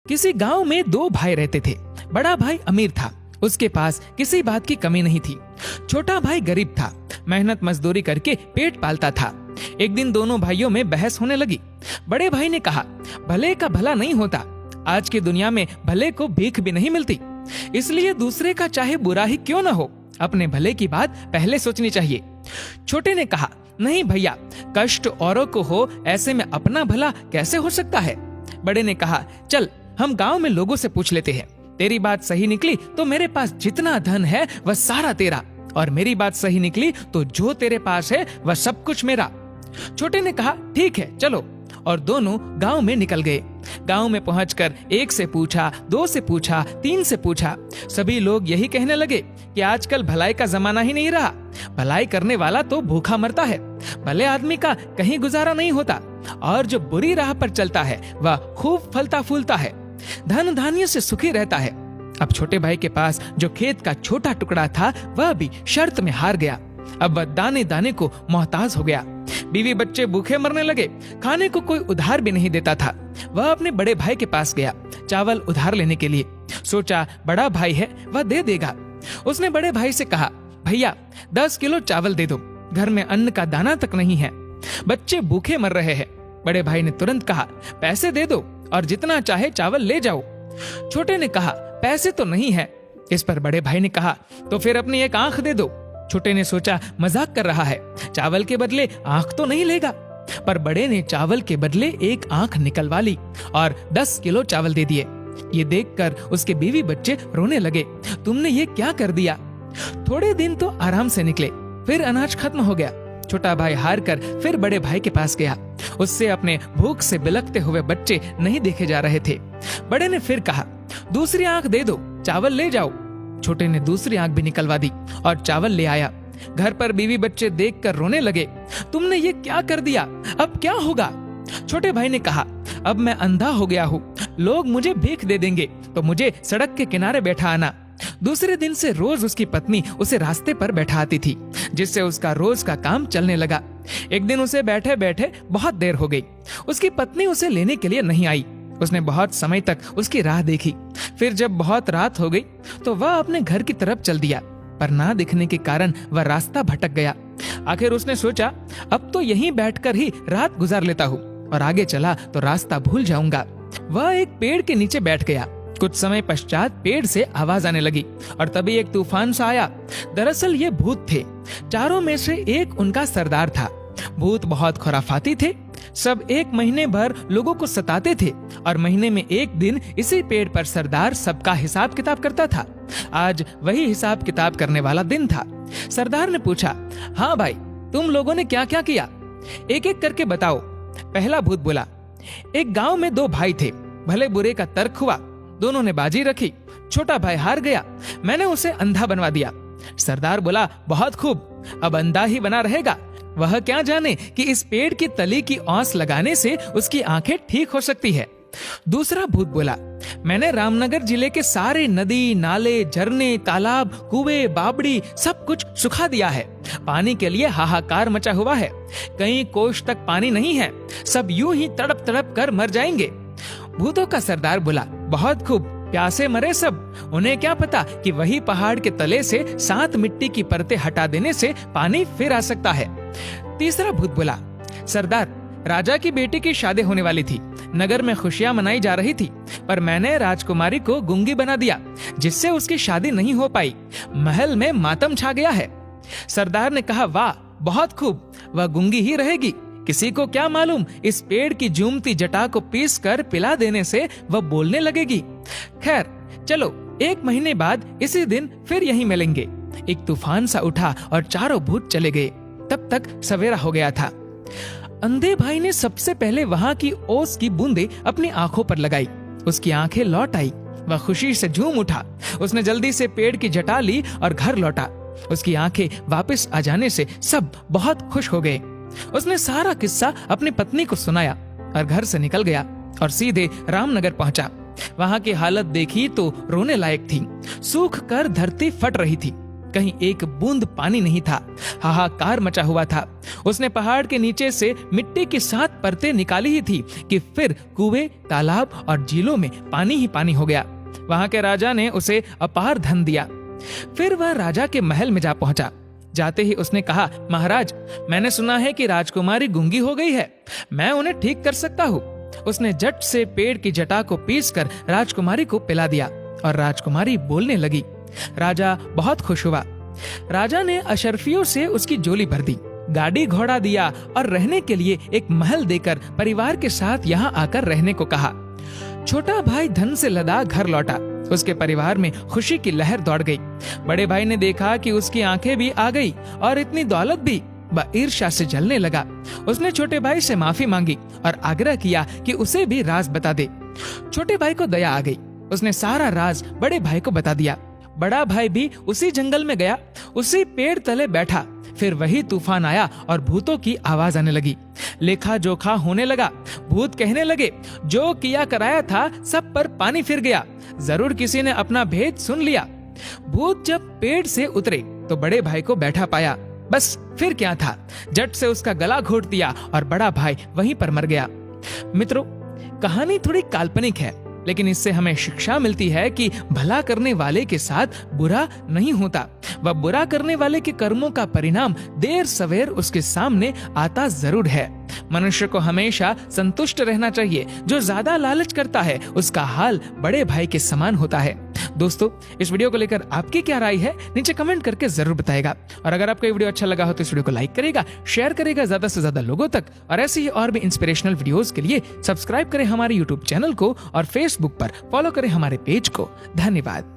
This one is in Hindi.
किसी गांव में दो भाई रहते थे। बड़ा भाई अमीर था, उसके पास किसी बात की कमी नहीं थी। छोटा भाई गरीब था, मेहनत मजदूरी करके पेट पालता था। एक दिन दोनों भाइयों में बहस होने लगी। बड़े भाई ने कहा, भले का भला नहीं होता, आज की दुनिया में भले को भीख भी नहीं मिलती, इसलिए दूसरे का चाहे बुरा ही क्यों न हो, अपने भले की बात पहले सोचनी चाहिए। छोटे ने कहा, नहीं भैया, कष्ट औरों को हो, ऐसे में अपना भला कैसे हो सकता है। बड़े ने कहा, चल हम गांव में लोगों से पूछ लेते हैं, तेरी बात सही निकली तो मेरे पास जितना धन है वह सारा तेरा, और मेरी बात सही निकली तो जो तेरे पास है वह सब कुछ मेरा। छोटे ने कहा, ठीक है चलो, और दोनों गांव में निकल गए। गांव में पहुंचकर एक से पूछा, दो से पूछा, तीन से पूछा। सभी लोग यही कहने लगे कि आजकल भलाई का जमाना ही नहीं रहा, भलाई करने वाला तो भूखा मरता है, भले आदमी का कहीं गुजारा नहीं होता, और जो बुरी राह पर चलता है वह खूब फलता फूलता है, धन धान्य से सुखी रहता है। अब छोटे भाई के पास जो खेत का छोटा टुकड़ा था वह भी शर्त में हार गया। अब वह दाने दाने को मोहताज हो गया। बीवी बच्चे भूखे मरने लगे, खाने को कोई उधार भी नहीं देता था। वह अपने बड़े भाई के पास गया चावल उधार लेने के लिए। सोचा बड़ा भाई है, वह दे देगा। उसने बड़े भाई से कहा, भैया 10 किलो चावल दे दो, घर में अन्न का दाना तक नहीं है, बच्चे भूखे मर रहे हैं। बड़े भाई ने तुरंत कहा, पैसे दे दो और जितना चाहे चावल ले जाओ। छोटे ने कहा, पैसे तो नहीं है। इस पर बड़े भाई ने कहा, तो फिर अपनी एक आंख दे दो। छोटे ने सोचा मजाक कर रहा है, चावल के बदले आंख तो नहीं लेगा, पर बड़े ने चावल के बदले एक आंख निकलवा ली और 10 किलो चावल दे दिए। ये देखकर उसके बीवी बच्चे रोने लगे, तुमने ये क्या कर दिया। थोड़े दिन तो आराम से निकले, फिर अनाज खत्म हो गया। छोटा भाई हार कर फिर बड़े भाई के पास गया। उससे अपने भूख से बिलखते हुए बच्चे नहीं देखे जा रहे थे। बड़े ने फिर कहा, दूसरी आंख दे दो, चावल ले जाओ। छोटे ने दूसरी आंख भी निकलवा दी और चावल ले आया। घर पर बीवी बच्चे देखकर रोने लगे, तुमने ये क्या कर दिया, अब क्या होगा। छोटे भाई ने कहा, अब मैं अंधा हो गया हूँ, लोग मुझे भीख दे देंगे तो मुझे सड़क के किनारे बैठा आना। दूसरे दिन से रोज उसकी पत्नी उसे रास्ते पर बैठा आती थी, जिससे उसका रोज का काम चलने लगा। एक दिन उसे बैठे बैठे बहुत देर हो गई। उसकी पत्नी उसे लेने के लिए नहीं आई। उसने बहुत समय तक उसकी राह देखी। फिर जब बहुत रात हो गई तो वह अपने घर की तरफ चल दिया, पर ना दिखने के कारण वह रास्ता भटक गया। आखिर उसने सोचा, अब तो यहीं बैठकर ही रात गुजार लेता हूँ, और आगे चला तो रास्ता भूल जाऊंगा। वह एक पेड़ के नीचे बैठ गया। कुछ समय पश्चात पेड़ से आवाज आने लगी और तभी एक तूफान सा आया। दरअसल ये भूत थे। चारों में से एक उनका सरदार था। भूत बहुत खुराफाती थे। सब एक महीने भर लोगों को सताते थे और महीने में एक दिन इसी पेड़ पर सरदार सबका हिसाब किताब करता था। आज वही हिसाब किताब करने वाला दिन था। सरदार ने पूछा, हाँ भाई, तुम लोगों ने क्या क्या किया, एक एक करके बताओ। पहला भूत बोला, एक गांव में दो भाई थे, भले बुरे का तर्क हुआ, दोनों ने बाजी रखी, छोटा भाई हार गया, मैंने उसे अंधा बनवा दिया। सरदार बोला, बहुत खूब, अब अंधा ही बना रहेगा, वह क्या जाने कि इस पेड़ की तली की औंस लगाने से उसकी आंखें ठीक हो सकती है। दूसरा भूत बोला, मैंने रामनगर जिले के सारे नदी, नाले, झरने, तालाब, कुएं, बावड़ी सब कुछ सुखा दिया है। पानी के लिए हाहाकार मचा हुआ है, कहीं कोष तक पानी नहीं है, सब यूं ही तड़प तड़प कर मर जाएंगे। भूतों का सरदार बोला, बहुत खूब, प्यासे मरे सब, उन्हें क्या पता कि वही पहाड़ के तले से 7 मिट्टी की परतें हटा देने से पानी फिर आ सकता है। तीसरा भूत बोला, सरदार, राजा की बेटी की शादी होने वाली थी, नगर में खुशियां मनाई जा रही थी, पर मैंने राजकुमारी को गूंगी बना दिया, जिससे उसकी शादी नहीं हो पाई, महल में मातम छा गया है। सरदार ने कहा, वाह, बहुत खूब, वह गूंगी ही रहेगी, किसी को क्या मालूम, इस पेड़ की जूमती जटा को पीस कर पिला देने से वह बोलने लगेगी। खैर चलो, 1 महीने बाद इसी दिन फिर यहीं मिलेंगे। एक तूफान सा उठा और चारों भूत चले गए। तब तक सवेरा हो गया था। अंधे भाई ने सबसे पहले वहां की ओस की बूंदें अपनी आंखों पर लगाई। उसकी आंखें लौट आई, वह खुशी से झूम उठा। उसने जल्दी से पेड़ की जटा ली और घर लौटा। उसकी आंखें वापस आ जाने से सब बहुत खुश हो गए। उसने सारा किस्सा अपनी पत्नी को सुनाया और घर से निकल गया और सीधे रामनगर पहुंचा। वहां की हालत देखी तो रोने लायक थी। सूख कर धरती फट रही थी, कहीं एक बूंद पानी नहीं था। हाहाकार मचा हुआ था। उसने पहाड़ के नीचे से मिट्टी की 7 परतें निकाली ही थी कि फिर कुएं, तालाब और झीलों में पानी ही पानी हो गया। वहां के राजा ने उसे अपार धन दिया। फिर वह राजा के महल में जा पहुंचा। जाते ही उसने कहा, महाराज, मैंने सुना है कि राजकुमारी गूंगी हो गई है, मैं उन्हें ठीक कर सकता हूँ। उसने झट से पेड़ की जटा को पीसकर राजकुमारी को पिला दिया और राजकुमारी बोलने लगी। राजा बहुत खुश हुआ। राजा ने अशर्फियों से उसकी झोली भर दी, गाड़ी घोड़ा दिया और रहने के लिए एक महल देकर परिवार के साथ यहाँ आकर रहने को कहा। छोटा भाई धन से लदा घर लौटा। उसके परिवार में खुशी की लहर दौड़ गई। बड़े भाई ने देखा कि उसकी आंखें भी आ गई और इतनी दौलत भी। वह ईर्ष्या से जलने लगा। उसने छोटे भाई से माफी मांगी और आग्रह किया कि उसे भी राज बता दे। छोटे भाई को दया आ गई। उसने सारा राज बड़े भाई को बता दिया। बड़ा भाई भी उसी जंगल में गया, उसी पेड़ तले बैठा। फिर वही तूफान आया और भूतों की आवाज आने लगी। लेखा जोखा होने लगा। भूत कहने लगे, जो किया कराया था सब पर पानी फिर गया, जरूर किसी ने अपना भेद सुन लिया। भूत जब पेड़ से उतरे तो बड़े भाई को बैठा पाया। बस फिर क्या था, झट से उसका गला घोट दिया और बड़ा भाई वहीं पर मर गया। मित्रों, कहानी थोड़ी काल्पनिक है, लेकिन इससे हमें शिक्षा मिलती है कि भला करने वाले के साथ बुरा नहीं होता। वह बुरा करने वाले के कर्मों का परिणाम देर सवेर उसके सामने आता जरूर है। मनुष्य को हमेशा संतुष्ट रहना चाहिए। जो ज्यादा लालच करता है उसका हाल बड़े भाई के समान होता है। दोस्तों, इस वीडियो को लेकर आपकी क्या राय है नीचे कमेंट करके जरूर बताएगा। और अगर आपको ये वीडियो अच्छा लगा हो तो इस वीडियो को लाइक करेगा, शेयर करेगा ज्यादा से ज्यादा लोगों तक। और ऐसे ही और भी इंस्पिरेशनल वीडियोस के लिए सब्सक्राइब करें हमारे यूट्यूब चैनल को और फेसबुक पर फॉलो करें हमारे पेज को। धन्यवाद।